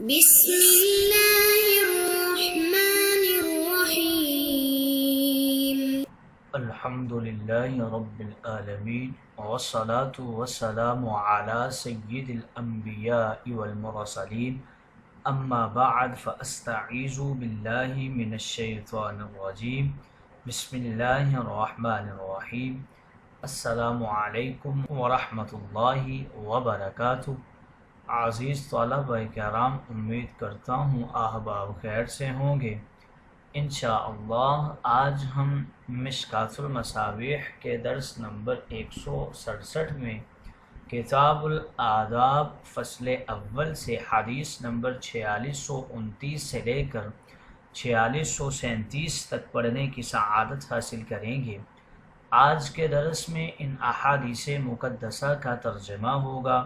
بسم اللہ الرحمن الرحیم الحمد للہ رب العالمین والصلاة والسلام علی سید الانبیاء والمرسلین اما بعد فاستعیذ باللہ من الشیطان الرجیم بسم اللہ الرحمن الرحیم السلام علیکم ورحمۃ اللہ وبرکاتہ۔ عزیز طلبہ کرام، امید کرتا ہوں احباب خیر سے ہوں گے۔ انشاءاللہ آج ہم مشکوٰۃ المصابیح کے درس نمبر 167 میں کتاب الآداب فصل اول سے حدیث نمبر 4629 سے لے کر 4637 تک پڑھنے کی سعادت حاصل کریں گے۔ آج کے درس میں ان احادیث مقدسہ کا ترجمہ ہوگا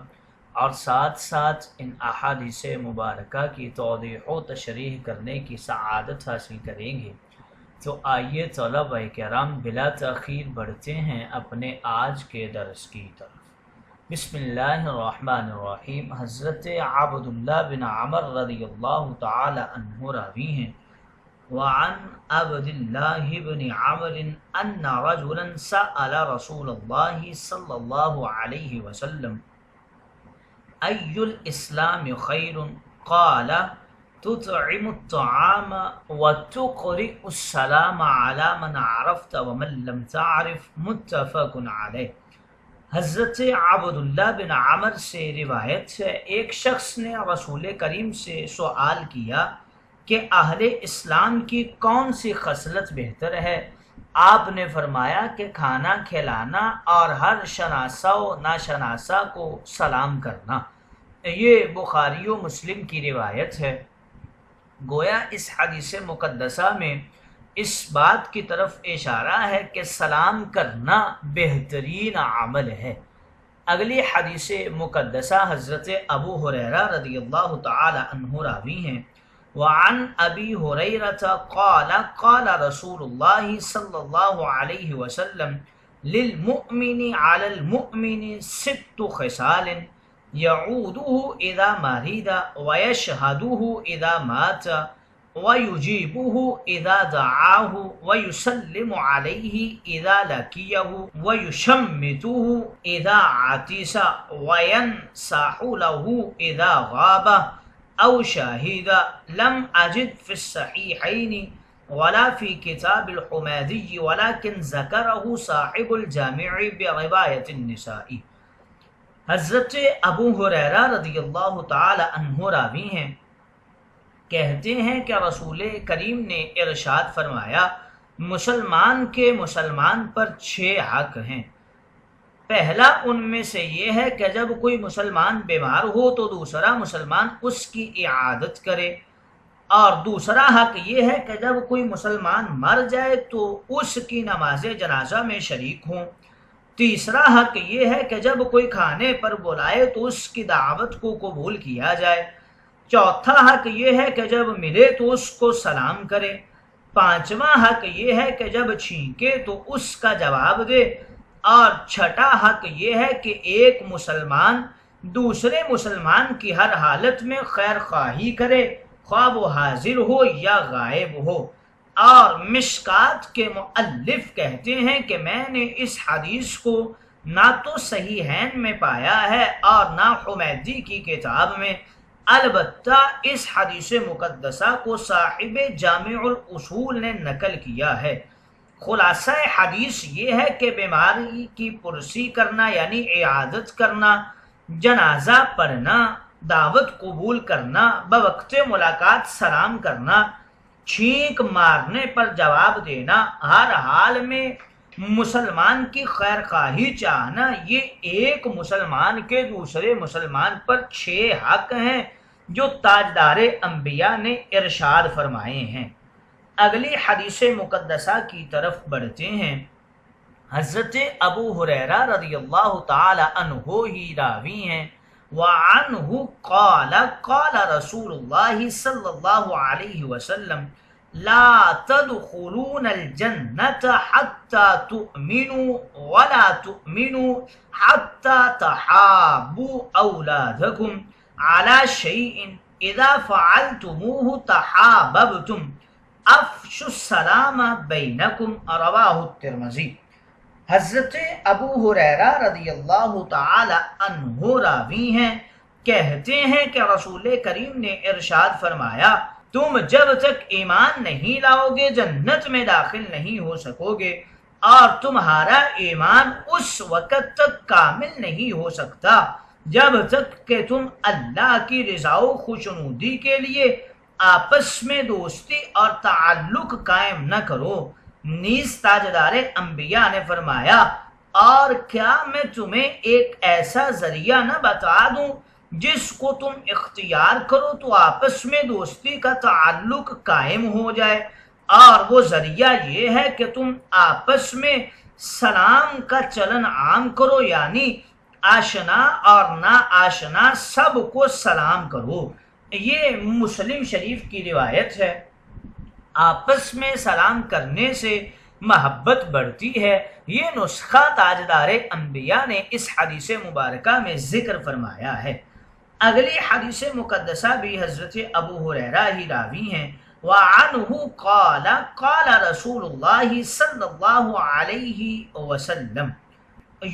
اور ساتھ ساتھ ان احادیث مبارکہ کی توضیح و تشریح کرنے کی سعادت حاصل کریں گے۔ تو آئیے طلبہ کرام بلا تاخیر بڑھتے ہیں اپنے آج کے درس کی طرف۔ بسم اللہ الرحمن الرحیم۔ حضرت عبداللہ بن عمر رضی اللہ تعالی عنہ راوی ہیں، وعن عبداللہ بن عمر ان رجلا سأل رسول اللہ صلی اللہ علیہ وسلم ای الاسلام خیر؟ قال تطعم الطعام وتقرئ السلام على من عرفت ومن لم تعرف، متفق علیہ۔ حضرت عبداللہ بن عمر سے روایت ہے، ایک شخص نے رسول کریم سے سوال کیا کہ اہل اسلام کی کون سی خصلت بہتر ہے؟ آپ نے فرمایا کہ کھانا کھلانا اور ہر شناسا و ناشناسا کو سلام کرنا۔ یہ بخاری و مسلم کی روایت ہے۔ گویا اس حدیث مقدسہ میں اس بات کی طرف اشارہ ہے کہ سلام کرنا بہترین عمل ہے۔ اگلی حدیث مقدسہ حضرت ابو ہریرہ رضی اللہ تعالی عنہ راوی ہیں، وعن ابی ہریرہ قال قال رسول اللہ صلی اللہ علیہ وسلم للمؤمن علی المؤمن 6 خصال يعوده اذا مرض ويشهده اذا مات ويجيبه اذا دعاه ويسلم عليه اذا لقيه ويشمته اذا عطس وينصح له اذا غاب او شهد، لم اجد في الصحيحين ولا في كتاب الحمادي ولكن ذكره صاحب الجامع برواية النساء۔ حضرت ابو ہریرہ رضی اللہ تعالی عنہ راوی ہیں، کہتے ہیں کہ رسول کریم نے ارشاد فرمایا، مسلمان کے مسلمان پر 6 حق ہیں۔ پہلا ان میں سے یہ ہے کہ جب کوئی مسلمان بیمار ہو تو دوسرا مسلمان اس کی اعادت کرے، اور دوسرا حق یہ ہے کہ جب کوئی مسلمان مر جائے تو اس کی نماز جنازہ میں شریک ہوں۔ تیسرا حق یہ ہے کہ جب کوئی کھانے پر بلائے تو اس کی دعوت کو قبول کیا جائے۔ چوتھا حق یہ ہے کہ جب ملے تو اس کو سلام کرے۔ پانچواں حق یہ ہے کہ جب چھینکے تو اس کا جواب دے، اور چھٹا حق یہ ہے کہ ایک مسلمان دوسرے مسلمان کی ہر حالت میں خیر خواہی کرے، خواہ وہ حاضر ہو یا غائب ہو۔ اور مشکوٰۃ کے مؤلف کہتے ہیں کہ میں نے اس حدیث کو نہ تو صحیحین میں پایا ہے اور نہ حمیدی کی کتاب میں، البتہ اس حدیث مقدسہ کو صاحب جامع الاصول نے نقل کیا ہے۔ خلاصہ حدیث یہ ہے کہ بیماری کی پرسی کرنا یعنی عیادت کرنا، جنازہ پڑھنا، دعوت قبول کرنا، بوقت ملاقات سلام کرنا، چھینک مارنے پر جواب دینا، ہر حال میں مسلمان کی خیر خواہی چاہنا، یہ ایک مسلمان کے دوسرے مسلمان پر 6 حق ہیں جو تاجدار انبیاء نے ارشاد فرمائے ہیں۔ اگلی حدیث مقدسہ کی طرف بڑھتے ہیں۔ حضرت ابو ہریرہ رضی اللہ تعالی عنہ ہی راوی ہیں، وعنہ قال قال رسول اللہ صلی اللہ علیہ وسلم لا تدخلون الجنة حتى تؤمنوا ولا تؤمنوا حتى تحابوا أولادكم على شيء اذا فعلتموه تحاببتم افشوا السلام بینکم، رواہ الترمذی۔ حضرت ابو ہریرہ رضی اللہ تعالی عنہ راوی ہیں، کہتے ہیں کہ رسول کریم نے ارشاد فرمایا تم جب تک ایمان نہیں لاؤ گے جنت میں داخل نہیں ہو سکو گے، اور تمہارا ایمان اس وقت تک کامل نہیں ہو سکتا جب تک کہ تم اللہ کی رضا و خوشنودی کے لیے آپس میں دوستی اور تعلق قائم نہ کرو۔ نیز تاجدار انبیاء نے فرمایا اور کیا میں تمہیں ایک ایسا ذریعہ نہ بتا دوں جس کو تم اختیار کرو تو آپس میں دوستی کا تعلق قائم ہو جائے، اور وہ ذریعہ یہ ہے کہ تم آپس میں سلام کا چلن عام کرو، یعنی آشنا اور نا آشنا سب کو سلام کرو۔ یہ مسلم شریف کی روایت ہے۔ آپس میں سلام کرنے سے محبت بڑھتی ہے، یہ نسخہ تاجدار انبیاء نے اس حدیث مبارکہ میں ذکر فرمایا ہے۔ اگلی حدیث مقدسہ بھی حضرت ابو ہریرہ ہی راوی ہیں۔ وعنہ قال قال رسول اللہ صلی اللہ علیہ وسلم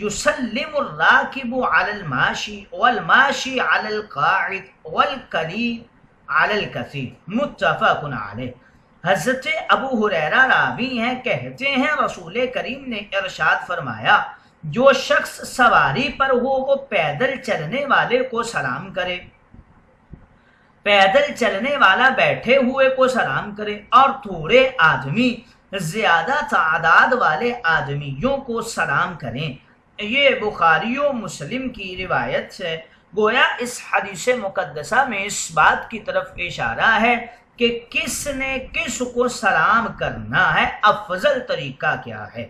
یسلم الراکب علی الماشی والماشی علی القاعد والقلیل علی الکثیر، متفق علیہ۔ حضرت ابو ہریرہ راوی ہیں، کہتے ہیں رسول کریم نے ارشاد فرمایا جو شخص سواری پر ہو وہ پیدل چلنے والے کو سلام کرے، پیدل چلنے والا بیٹھے ہوئے کو سلام کرے، اور تھوڑے آدمی زیادہ تعداد والے آدمیوں کو سلام کریں۔ یہ بخاری و مسلم کی روایت ہے۔ گویا اس حدیث مقدسہ میں اس بات کی طرف اشارہ ہے کہ کس نے کس کو سلام کرنا ہے، افضل طریقہ کیا ہے۔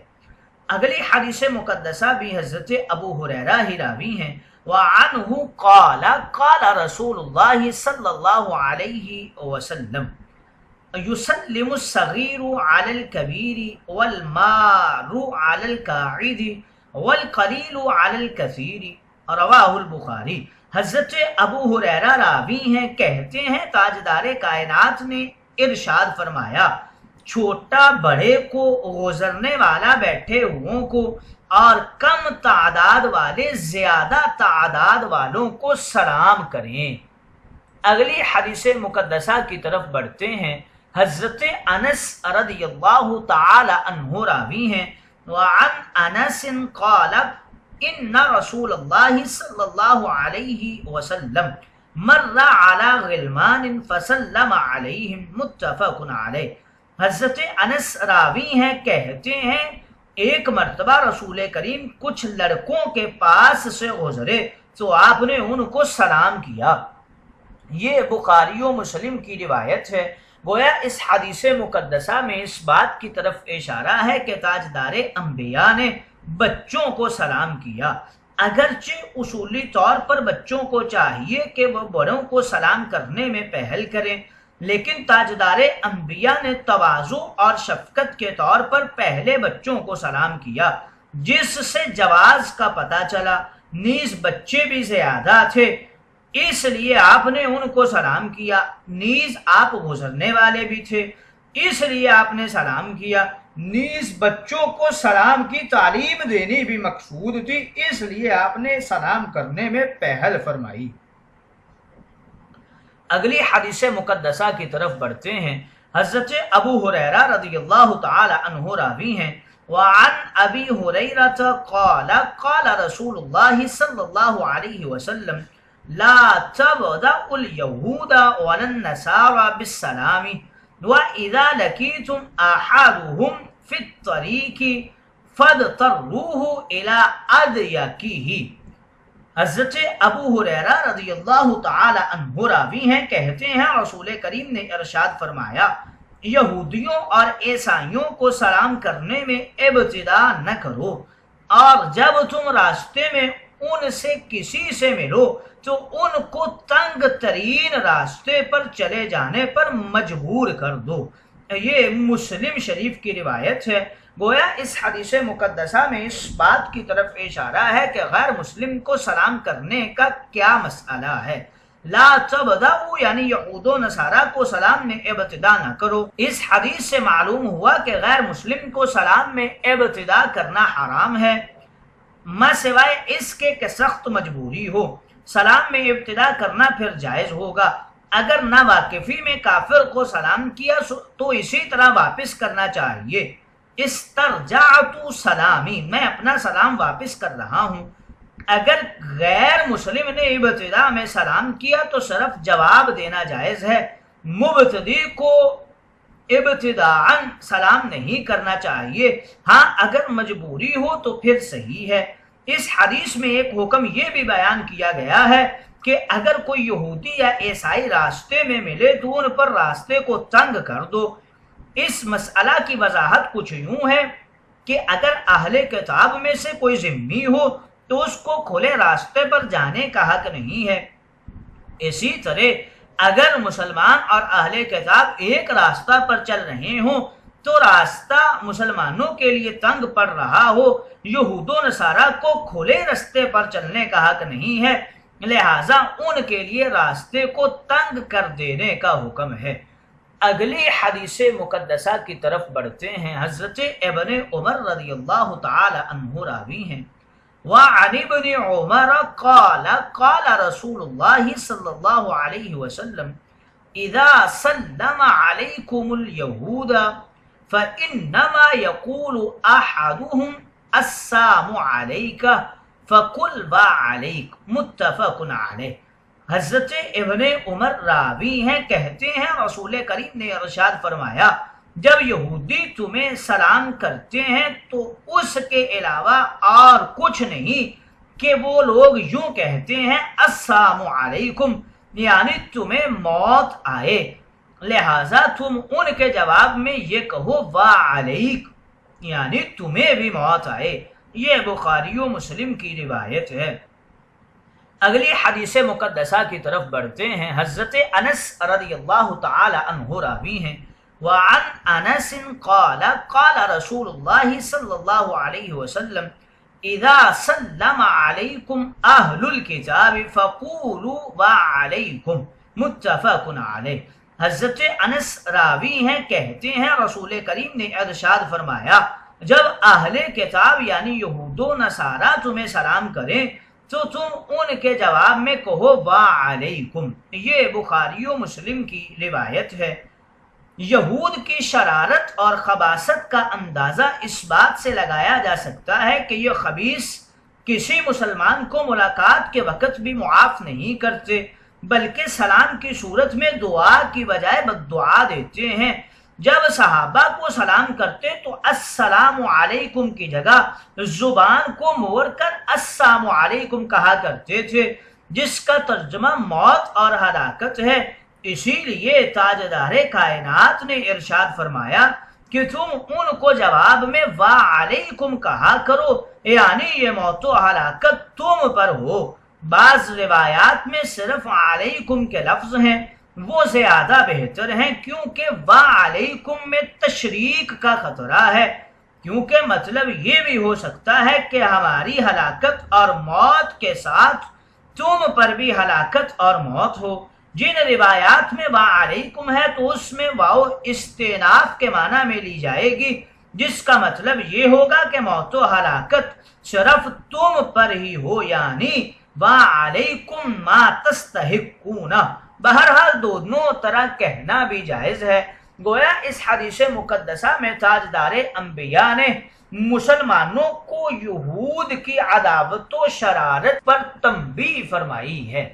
اگلی حدیث مقدسہ بھی حضرت ابو ہریرہ ہی راوی ہیں۔ وعنہ قال قال رسول اللہ صلی اللہ علیہ وسلم یسلم الصغیر علی الکبیر والمار علی القاعد والقلیل علی الکثیر، رواہ البخاری۔ حضرت ابو ہریرہ راوی ہیں، کہتے ہیں تاجدار کائنات نے ارشاد فرمایا چھوٹا بڑے کو، گزرنے والا بیٹھے ہوئوں کو، اور کم تعداد والے زیادہ تعداد والوں کو سلام کریں۔ اگلی حدیث مقدسہ کی طرف بڑھتے ہیں۔ حضرت انس رضی اللہ تعالی عنہ راوی ہیں۔ وعن انس قال ان رسول اللہ صلی اللہ علیہ وسلم مر علی غلمان فسلم علیہم، متفق علیہ۔ حضرت انس راوی ہیں، کہتے ہیں ایک مرتبہ رسول کریم کچھ لڑکوں کے پاس سے گزرے تو آپ نے ان کو سلام کیا۔ یہ بخاری و مسلم کی روایت ہے۔ گویا اس حدیث مقدسہ میں اس بات کی طرف اشارہ ہے کہ تاجدار انبیاء نے بچوں کو سلام کیا۔ اگرچہ اصولی طور پر بچوں کو چاہیے کہ وہ بڑوں کو سلام کرنے میں پہل کریں، لیکن تاجدار انبیاء نے تواضع اور شفقت کے طور پر پہلے بچوں کو سلام کیا، جس سے جواز کا پتہ چلا۔ نیز بچے بھی زیادہ تھے، اس لیے آپ نے ان کو سلام کیا۔ نیز آپ گزرنے والے بھی تھے، اس لیے آپ نے سلام کیا۔ نیز بچوں کو سلام کی تعلیم دینی بھی مقصود تھی، اس لیے آپ نے سلام کرنے میں پہل فرمائی۔ اگلی حدیث مقدسہ کی طرف بڑھتے ہیں۔ حضرت ابو ہریرہ رضی اللہ تعالی عنہ راوی ہیں۔ وعن ابی ہریرہ قال قال رسول اللہ صلی اللہ علیہ وسلم لا تبدأ اليہود ولا النصارى بالسلام وإذا لقيتم أحدهم في الطريق فاضطروه إلى أضيقه۔ حضرت ابو ہریرہ رضی اللہ تعالی عنہ راوی ہیں، کہتے ہیں رسول کریم نے ارشاد فرمایا یہودیوں اور عیسائیوں کو سلام کرنے میں ابتدا نہ کرو، اور جب تم راستے میں ان سے کسی سے ملو تو ان کو تنگ ترین راستے پر چلے جانے پر مجبور کر دو۔ یہ مسلم شریف کی روایت ہے۔ گویا اس حدیث مقدسہ میں اس بات کی طرف اشارہ ہے کہ غیر مسلم کو سلام کرنے کا کیا مسئلہ ہے، لا تبدأوا یعنی یہود و نصارہ کو سلام میں ابتدا نہ کرو۔ اس حدیث سے معلوم ہوا کہ غیر مسلم کو سلام میں ابتدا کرنا حرام ہے، مَا سوائے اس کے کہ سخت مجبوری ہو۔ سلام میں ابتدا کرنا پھر جائز ہوگا۔ اگر نہ واقفی میں کافر کو سلام کیا تو اسی طرح واپس کرنا چاہیے۔ استرجعت سلامی، میں اپنا سلام واپس کر رہا ہوں۔ اگر غیر مسلم نے ابتدا میں سلام کیا تو صرف جواب دینا جائز ہے، مبتدی کو ابتداءً سلام نہیں کرنا چاہیے۔ ہاں اگر مجبوری ہو تو پھر صحیح ہے۔ اس حدیث میں ایک حکم یہ بھی بیان کیا گیا ہے کہ اگر کوئی یہودی یا عیسائی راستے میں ملے تو ان پر راستے کو تنگ کر دو۔ اس مسئلہ کی وضاحت کچھ یوں ہے کہ اگر اہل کتاب میں سے کوئی ذمہ ہو تو اس کو کھلے راستے پر جانے کا حق نہیں ہے۔ اسی طرح اگر مسلمان اور اہل کتاب ایک راستہ پر چل رہے ہوں تو راستہ مسلمانوں کے لیے تنگ پڑ رہا ہو، یہود و نصارہ کو کھلے راستے پر چلنے کا حق نہیں ہے، لہٰذا ان کے لیے راستے کو تنگ کر دینے کا حکم ہے۔ اگلی حدیث مقدسہ کی طرف بڑھتے ہیں۔ حضرت ابن عمر رضی اللہ تعالی عنہ راوی ہیں، وعن ابن عمر قال قال رسول اللہ صلی اللہ علیہ وسلم اذا سلم علیکم اليہود فانما یقول احدهم السلام علیک فقل وعلیک، متفق علیہ۔ حضرت ابن عمر راوی ہیں، کہتے ہیں رسول کریم نے ارشاد فرمایا جب یہودی تمہیں سلام کرتے ہیں تو اس کے علاوہ اور کچھ نہیں کہ وہ لوگ یوں کہتے ہیں السلام علیکم، یعنی تمہیں موت آئے، لہٰذا تم ان کے جواب میں یہ کہو وعلیک، یعنی تمہیں بھی موت آئے۔ یہ بخاری و مسلم کی روایت ہے۔ اگلی حدیث مقدسہ کی طرف بڑھتے ہیں۔ حضرت انس رضی اللہ تعالی عنہ راوی ہیں، وعن انس قال قال رسول اللہ صلی اللہ علیہ وسلم اذا سلم علیکم اہل الکتاب فقولوا وعلیکم، متفق علیہ۔ حضرت انس راوی ہیں، کہتے ہیں رسول کریم نے ارشاد فرمایا جب اہل کتاب یعنی یہود و نصارہ تمہیں سلام کریں تو تم ان کے جواب میں کہو وعلیکم۔ یہ بخاری و مسلم کی روایت ہے۔ یہود کی شرارت اور خباثت کا اندازہ اس بات سے لگایا جا سکتا ہے کہ یہ خبیث کسی مسلمان کو ملاقات کے وقت بھی معاف نہیں کرتے، بلکہ سلام کی صورت میں دعا کی بجائے بد دعا دیتے ہیں۔ جب صحابہ کو سلام کرتے تو السلام علیکم کی جگہ زبان کو موڑ کر السلام علیکم کہا کرتے تھے، جس کا ترجمہ موت اور ہلاکت ہے۔ اسی لیے تاجدار کائنات نے ارشاد فرمایا کہ تم ان کو جواب میں وعلیکم کہا کرو، یعنی یہ موت و ہلاکت تم پر ہو۔ بعض روایات میں صرف علیکم کے لفظ ہیں، وہ زیادہ بہتر ہیں کیونکہ وعلیکم میں تشریک کا خطرہ ہے، کیونکہ مطلب یہ بھی ہو سکتا ہے کہ ہماری ہلاکت اور موت کے ساتھ تم پر بھی ہلاکت اور موت ہو۔ جن روایات میں وعلیکم ہے تو اس میں واو استئناف کے معنی میں لی جائے گی، جس کا مطلب یہ ہوگا کہ موت و ہلاکت صرف تم پر ہی ہو، یعنی وعلیکم ما تستحقون۔ بہرحال دونوں طرح کہنا بھی جائز ہے۔ گویا اس حدیث مقدسہ میں تاجدار انبیاء نے مسلمانوں کو یہود کی عداوت و شرارت پر تنبیہ فرمائی ہے۔